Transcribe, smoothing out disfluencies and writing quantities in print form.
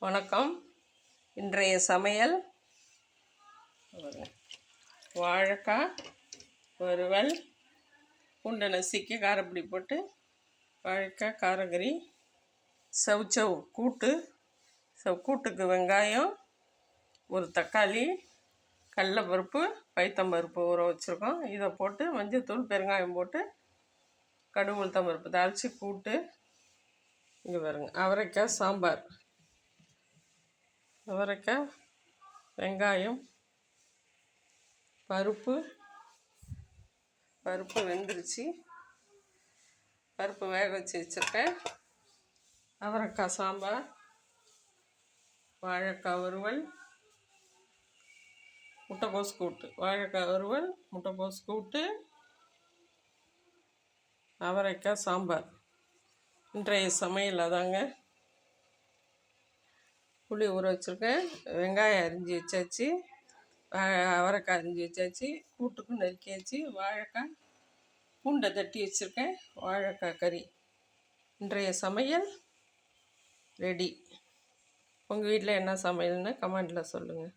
வணக்கம். இன்றைய சமையல் வாழைக்காய் வறுவல், பூண்டை நசுக்கி காரப்பொடி போட்டு வாழைக்காய் காரக்கறி, சவுச்சவு கூட்டு. கூட்டுக்கு வெங்காயம், ஒரு தக்காளி, கடலைப்பருப்பு, பைத்தம்பருப்பு ஊற வச்சுருக்கோம். இதை போட்டு மஞ்சள்தூள் பெருங்காயம் போட்டு கடுகு உளுத்தம்பருப்பு தாளித்து கூட்டு. இங்கே பாருங்க, அவரைக்காய் சாம்பார். அவரைக்காய், வெங்காயம், பருப்பு வெந்துருச்சு. பருப்பு வேக வச்சு வச்சுருக்கேன். அவரைக்காய் சாம்பார், வாழைக்காய் வறுவல், முட்டைக்கோஸ் கூட்டு. வாழைக்காய் வறுவல், முட்டைக்கோஸ் கூட்டு, அவரைக்காய் சாம்பார். இன்றைய சமையல் அதாங்க. புளி ஊற வச்சுருக்கேன். வெங்காயம் அரிஞ்சு வச்சாச்சு, அவரைக்காய் அரிஞ்சு வச்சாச்சு, கூட்டுக்கும் நறுக்கியாச்சு. வாழைக்காய் பூண்டை தட்டி வச்சுருக்கேன். வாழைக்காய் கறி. இன்றைய சமையல் ரெடி. உங்கள் வீட்டில் என்ன சமையல்னு கமெண்டில் சொல்லுங்கள்.